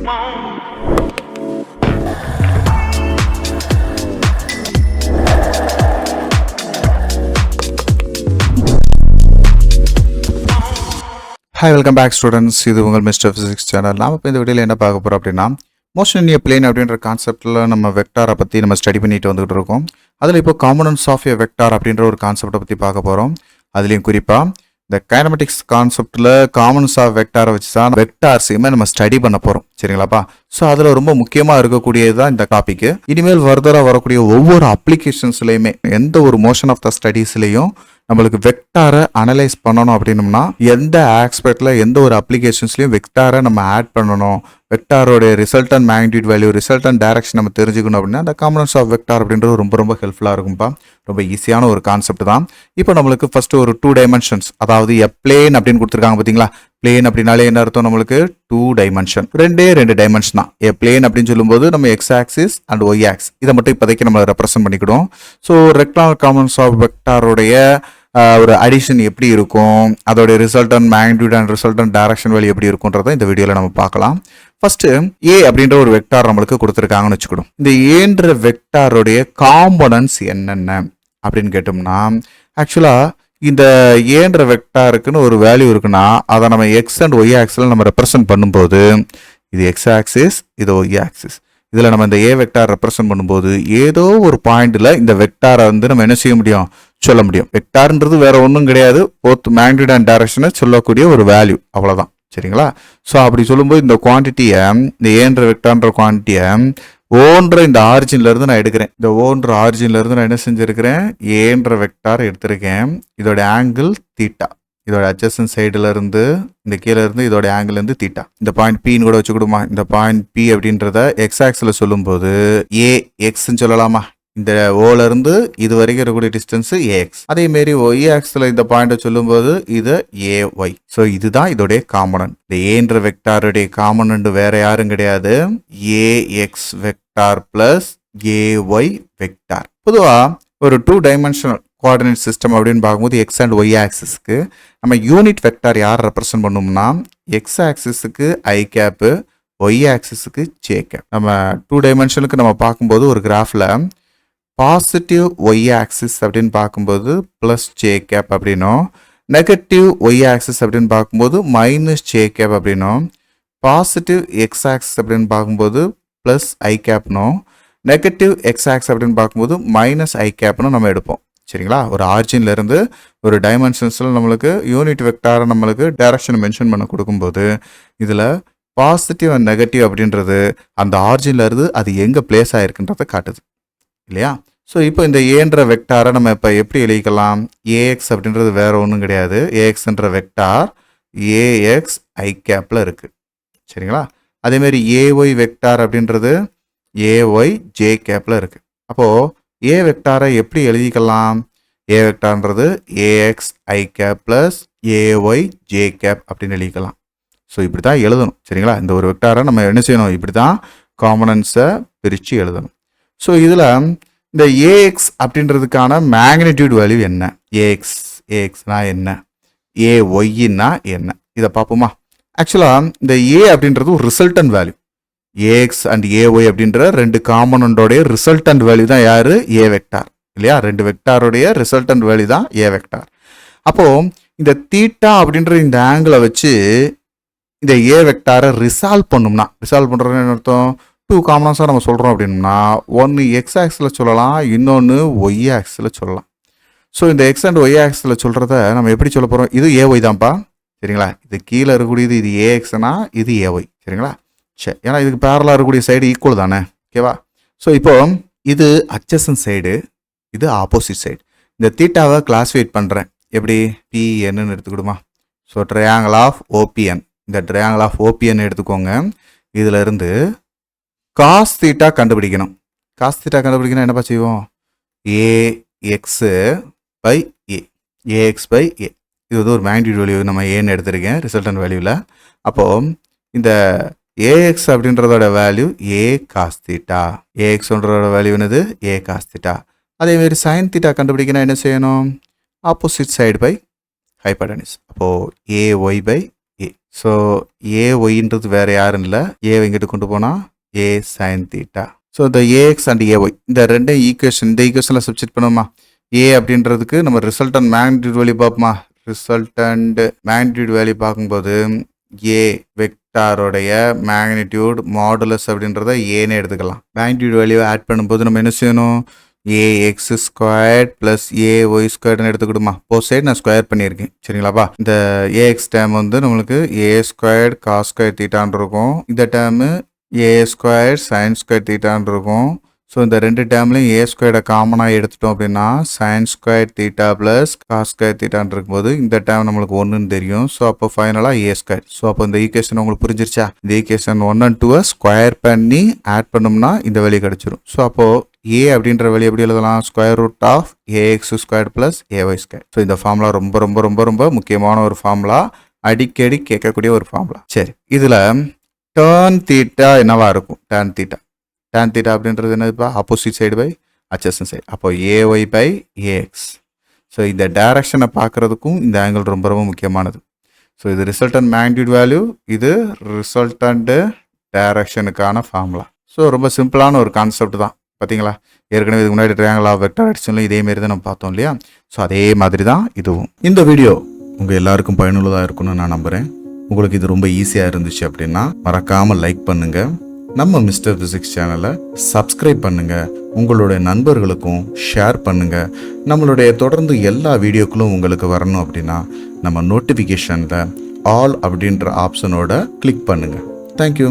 Hi, welcome back students. இது உங்கள் mister physics channel. நாம் இப்போ இந்த வீடியோவில் என்ன பார்க்க போகிறோம் அப்படின்னா மோஷன் இன் எ பிளேன் அப்படின்ற கான்செப்டில் நம்ம வெக்டாரை பற்றி நம்ம ஸ்டடி பண்ணிட்டு வந்துகிட்டு இருக்கோம். அதில் இப்போ காம்பனன்ட்ஸ் ஆஃப் எ வெக்டார் அப்படின்ற ஒரு கான்செப்டை பற்றி பார்க்க போகிறோம். அதுலேயும் குறிப்பாக இந்த கைனமெட்டிக்ஸ் கான்செப்டில் காம்பனன்ட்ஸ் ஆஃப் வெக்டாரை வச்சு தான் வெக்டார்ஸையுமே நம்ம ஸ்டடி பண்ண போகிறோம். சரிங்களாப்பா? ஸோ அதில் ரொம்ப முக்கியமாக இருக்கக்கூடியது தான் இந்த டாபிக். இனிமேல் ஃபர்தராக வரக்கூடிய ஒவ்வொரு அப்ளிகேஷன்ஸ்லையுமே எந்த ஒரு மோஷன் ஆஃப் த ஸ்டடீஸ்லையும் நம்மளுக்கு வெக்டாரை அனலைஸ் பண்ணணும் அப்படின்னம்னா எந்த ஆஸ்பெக்ட்ல எந்த ஒரு அப்ளிகேஷன்ஸ்லையும் வெக்டாரை நம்ம ஆட் பண்ணணும், வெக்டாரோட resultant magnitude value resultant direction நம்ம தெரிஞ்சுக்கணும் அப்படின்னா அந்த காம்பனன்ட்ஸ் ஆஃப் வெக்டார் அப்படின்றது ரொம்ப ரொம்ப ஹெல்ப்ஃபுல்லாக இருக்கும்பா. ரொம்ப ஈஸியான ஒரு கான்செப்ட் தான். இப்போ நம்மளுக்கு ஃபர்ஸ்ட் ஒரு 2 டைமென்ஷன்ஸ், அதாவது எ பிளேன் அப்படின்னு கொடுத்துருக்காங்க பார்த்தீங்களா. பிளேன் அப்படின்னாலே என்ன அர்த்தம்? நம்மளுக்கு 2 டைமென்ஷன், ரெண்டே டைமென்ஷன் தான். எ பிளேன் அப்படின்னு சொல்லும்போது நம்ம x axis and y axis இதை மட்டும் இப்போதைக்கு நம்ம ரெப்ரசென்ட் பண்ணிக்கிடும். ஸோ ரெக்டாங்குலர் காம்பனன்ட்ஸ் ஆஃப் வெக்டாரோடைய ஒரு அடிஷன் எப்படி இருக்கும், அதோடைய resultant magnitude and resultant direction value எப்படி இருக்கும்ன்றதை இந்த வீடியோவில் நம்ம பார்க்கலாம். ஃபர்ஸ்ட் ஏ அப்படின்ற ஒரு வெக்டார் நம்மளுக்கு கொடுத்துருக்காங்கன்னு வச்சுக்கிடும். இந்த ஏன்ற வெக்டாரோடைய காம்பனன்ட்ஸ் என்னென்ன அப்படின்னு கேட்டோம்னா, ஆக்சுவலாக இந்த ஏன்ற வெக்டாருக்குன்னு ஒரு வேல்யூ இருக்குன்னா அதை நம்ம எக்ஸ் அண்ட் ஒய் ஆக்சில் நம்ம ரெப்ரசென்ட் பண்ணும்போது இது எக்ஸ் ஆக்சிஸ், இது ஒய் ஆக்சிஸ். இதில் நம்ம இந்த ஏ வெக்டார் ரெப்ரசென்ட் பண்ணும்போது ஏதோ ஒரு பாயிண்ட்ல இந்த வெக்டாரை வந்து நம்ம என்ன செய்ய முடியும், சொல்ல முடியும். வெக்டார்ன்றது வேற ஒன்றும் கிடையாது, போத் மேக்னிடியூட் அண்ட் டைரக்ஷனை சொல்லக்கூடிய ஒரு வேல்யூ, அவ்வளோதான். சரிங்களா? ஸோ அப்படி சொல்லும்போது இந்த குவான்டிட்டியை, இந்த ஏன்ற வெக்டார்ன்ற குவான்டிட்டியை ஓன்ற இந்த ஆரிஜின்ல இருந்து நான் எடுக்கிறேன். இந்த ஓன்ற ஆரிஜின்ல இருந்து நான் என்ன செஞ்சிருக்கிறேன், ஏன்ற வெக்டார் எடுத்திருக்கேன். இதோட ஆங்கிள் தீட்டா, இதோட அட்ஜசன்ட் சைடுல இருந்து இந்த கீழே இருந்து இதோட ஆங்கிள் இருந்து தீட்டா. இந்த பாயிண்ட் பின்னு கூட வச்சுக்கிடுமா. இந்த பாயிண்ட் பி அப்படின்றத எக்ஸ் ஆக்ஸ்ல சொல்லும்போது ஏ எக்ஸ்ன்னு சொல்லலாமா. இந்த ஓல இருந்து இது வரைக்கும் இருக்கக்கூடிய டிஸ்டன்ஸ் ஏஎக்ஸ். அதே மாதிரி ஒய் ஆக்ஸ்ல இந்த பாயிண்ட்டை சொல்லும்போது இது ஏ ஒய். ஸோ இதுதான் இதோடைய காம்பனன்ட். இந்த ஏன்ற வெக்டாருடைய காம்பனன்ட் வேற யாரும் கிடையாது, A X vector plus A Y vector. பொதுவா ஒரு 2 டைமென்ஷனல் கோஆர்டினேட் சிஸ்டம் அப்படின்னு பார்க்கும்போது எக்ஸ் அண்ட் ஒய் ஆக்சிஸ்க்கு நம்ம யூனிட் வெக்டார் யார் ரெப்ரசென்ட் பண்ணோம்னா X ஆக்சிஸுக்கு i cap, Y ஆக்சிஸுக்கு j cap. நம்ம 2 டைமென்ஷனுக்கு நம்ம பார்க்கும்போது ஒரு கிராஃபில் பாசிட்டிவ் ஒய் ஆக்சிஸ் அப்படின்னு பார்க்கும்போது ப்ளஸ் ஜே கேப் அப்படின்னும், நெகட்டிவ் ஒய் ஆக்சிஸ் அப்படின்னு பார்க்கும்போது மைனஸ் ஜே கேப் அப்படின்னும், பாசிட்டிவ் எக்ஸ் ஆக்சிஸ் அப்படின்னு பார்க்கும்போது ப்ளஸ் ஐ கேப்னும், நெகட்டிவ் எக்ஸ் ஆக்ஸ் அப்படின்னு பார்க்கும்போது மைனஸ் ஐ கேப்னு நம்ம எடுப்போம். சரிங்களா? ஒரு ஆரிஜின்ல இருந்து ஒரு டைமென்ஷன்ஸில் நம்மளுக்கு யூனிட் வெக்டாரை நம்மளுக்கு டைரக்ஷன் மென்ஷன் பண்ண கொடுக்கும்போது இதில் பாசிட்டிவ் அண்ட் நெகட்டிவ் அப்படின்றது அந்த ஆரிஜின்ல இருந்து அது எங்கே பிளேஸ் ஆகிருக்குன்றதை காட்டுது இல்லையா? ஸோ இப்போ இந்த ஏன்ற வெக்டாரை நம்ம இப்போ எப்படி எழுதிக்கலாம், ஏஎக்ஸ் அப்படின்றது வேற ஒன்றும் கிடையாது, ஏஎக்ஸ்ன்ற வெக்டார் ஏஎக்ஸ் ஐ கேப்பில் இருக்குது. சரிங்களா? அதேமாரி ஏஒய் வெக்டார் அப்படின்றது ஏஒய் ஜே கேப்பில் இருக்குது. அப்போது ஏ வெக்டாரை எப்படி எழுதிக்கலாம், ஏ வெக்டார்ன்றது A x i cap plus A y j cap அப்படின்னு எழுதிக்கலாம். ஸோ இப்படி தான் எழுதணும். சரிங்களா? இந்த ஒரு வெக்டாரை நம்ம என்ன செய்யணும், இப்படி தான் காம்பனன்ட்ஸை பிரித்து எழுதணும். ஸோ இதில் இந்த ஏஎக்ஸ் அப்படின்றதுக்கான மேக்னிடியூட் வேல்யூ என்ன, ஏஎக்ஸ்னா என்ன, ஏஒய்னா என்ன, இதை பார்ப்போமா. ஆக்சுவலாக இந்த ஏ அப்படின்றது ஒரு resultant value. A X and A Y அப்படின்ற 2 காம்பனண்டோடைய ரிசல்டன்ட் வேல்யூ தான் யாரு, ஏ வெக்டார் இல்லையா? 2 வெக்டாரோடைய ரிசல்டன்ட் வேல்யூ தான் ஏ வெக்டார். அப்போ இந்த தீட்டா அப்படின்ற இந்த ஆங்கிளை வச்சு இந்த ஏ வெக்டாரை ரிசால்வ் பண்ணோம்னா, ரிசால்வ் பண்ணுறது என்ன அர்த்தம், 2 காம்பனன்ஸாக நம்ம சொல்கிறோம் அப்படின்னா ஒன்று எக்ஸ் ஆக்ஸில் சொல்லலாம், இன்னொன்று ஒய் ஆக்ஸில் சொல்லலாம். ஸோ இந்த எக்ஸ் அண்ட் ஒய் ஆக்ஸில் சொல்கிறத நம்ம எப்படி சொல்ல போகிறோம், இது ஏஒய் தான்ப்பா. சரிங்களா? இது கீழே இருக்கக்கூடியது இது ஏஎக்ஸ்னா இது ஏஒய். சரிங்களா? சரி, ஏன்னா இதுக்கு பேரலாக இருக்கக்கூடிய சைடு ஈக்குவல் தானே. ஓகேவா? ஸோ இப்போ இது அட்ஜசன்ட் சைடு, இது ஆப்போசிட் சைடு. இந்த தீட்டாவை கிளாஸிஃபைட் பண்ணுறேன் எப்படி, பிஎன்னு எடுத்துக்கிடுமா. ஸோ ட்ரையாங்கிள் ஆஃப் ஓபிஎன், இந்த ட்ரையாங்கிள் ஆஃப் ஓபிஎன் எடுத்துக்கோங்க. இதில் இருந்து காஸ் தீட்டா கண்டுபிடிக்கணும். காஸ் தீட்டா கண்டுபிடிக்கணும் என்னப்பா செய்வோம், AX by A, AX by A. இது வந்து ஒரு மேக்னிடியூட் வேல்யூ நம்ம ஏன்னு எடுத்திருக்கேன் ரிசல்டன் வேல்யூவில். அப்போது இந்த ஏஎக்ஸ் அப்படின்றதோட வேல்யூ ஏ காஸ் தீட்டா, ஏஎக்ஸ்ன்றதோட வேல்யூ என்னது ஏ காஸ் தீட்டா. அதேமாரி சைன் தீட்டா கண்டுபிடிக்கணும் என்ன செய்யணும், ஆப்போசிட் சைடு பை ஹைபோடெனிஸ். அப்போது ஏஒய் பை ஏ. ஸோ ஏஒய்ன்றது வேறு யாரும் இல்லை, ஏ இங்கிட்டு கொண்டு போனால் ஏ சைன் தீட்டா. ஸோ இந்த ஏஎக்ஸ் அண்ட் ஏஒய் இந்த ரெண்டு ஈக்குவேஷன், இந்த ஈக்குவேஷனில் சப்ஸ்டிட் பண்ணுவோமா? ஏ அப்படின்றதுக்கு நம்ம ரிசல்டன்ட் மேக்னிடியூட் வேல்யூ பார்ப்போமா? ரிசல்டன்ட் மேக்னிடியூட் வேல்யூ பார்க்கும்போது ஏ வெக்டாரோடைய மேக்னிடியூட் மாடுலஸ் அப்படின்றத ஏன்னு எடுத்துக்கலாம். மேக்னிடியூட் வேல்யூ ஆட் பண்ணும்போது நம்ம என்ன செய்யணும்? ஏஎக்ஸ் ஸ்கொயர்ட் ப்ளஸ் ஏஒய் ஸ்கொயர்ட்னு எடுத்துக்கிடுமா? போத் சைடு நான் ஸ்கொயர் பண்ணியிருக்கேன், சரிங்களாப்பா? இந்த ஏஎக்ஸ் டேம் வந்து நம்மளுக்கு ஏ ஸ்கொயர்ட் காஸ் ஸ்கொயர் தீட்டான்னு இருக்கும். இந்த term A square sine square தீட்டான்னு இருக்கும். ஸோ இந்த ரெண்டு டேம்லையும் ஏ ஸ்கொயர்டை காமனாக எடுத்துட்டோம் அப்படின்னா sine square theta plus cos square தீட்டான்னு இருக்கும்போது இந்த டேம் நம்மளுக்கு ஒன்றுன்னு தெரியும். ஸோ அப்போ ஃபைனலாக ஏ ஸ்கொயர். ஸோ அப்போ இந்த ஈக்குவேஷன் உங்களுக்கு புரிஞ்சிருச்சா? இந்த ஈக்குவேஷன் 1 and 2 ஸ்கொயர் பண்ணி ஆட் பண்ணோம்னா இந்த வெளியே கிடச்சிரும். ஸோ அப்போது ஏ அப்படின்ற வெளியே எப்படி எழுதலாம்? Square root of A X square plus A Y square. So இந்த ஃபார்முலா ரொம்ப ரொம்ப ரொம்ப ரொம்ப முக்கியமான ஒரு ஃபார்முலா, அடிக்கடி கேட்கக்கூடிய ஒரு ஃபார்முலா. சரி, இதில் டேர்ன் தீட்டா என்னவா இருக்கும்? Tan theta. டேன் தீட்டா அப்படின்றது என்னதுப்பா? Opposite side by adjacent side. அப்போ ஏஒய் பை ஏஎக்ஸ். ஸோ இந்த டைரக்ஷனை பார்க்குறதுக்கும் இந்த ஆங்கிள் ரொம்ப ரொம்ப முக்கியமானது. ஸோ இது ரிசல்டன்ட் மேக்னிடியூட் வேல்யூ, இது ரிசல்டன்ட் டைரக்ஷனுக்கான ஃபார்முலா. ஸோ ரொம்ப சிம்பிளான ஒரு கான்செப்ட் தான், பார்த்தீங்களா? ஏற்கனவே இதுக்கு முன்னாடி ட்ரையாங்கிள் ஆஃப் வெக்டார் அடிஷனில் இதேமாரி தான் நம்ம பார்த்தோம் இல்லையா? ஸோ அதே மாதிரி தான் இதுவும். இந்த வீடியோ உங்கள் எல்லாருக்கும் பயனுள்ளதாக இருக்கும்னு நான் நம்புகிறேன். உங்களுக்கு இது ரொம்ப ஈஸியாக இருந்துச்சு அப்படின்னா மறக்காமல் லைக் பண்ணுங்கள். நம்ம மிஸ்டர் ஃபிசிக்ஸ் சேனலை சப்ஸ்கிரைப் பண்ணுங்கள். உங்களுடைய நண்பர்களுக்கும் ஷேர் பண்ணுங்கள். நம்மளுடைய தொடர்ந்து எல்லா வீடியோக்களும் உங்களுக்கு வரணும் அப்படின்னா நம்ம நோட்டிஃபிகேஷனில் ஆல் அப்படின்ற ஆப்ஷனோட கிளிக் பண்ணுங்கள். தேங்க்யூ.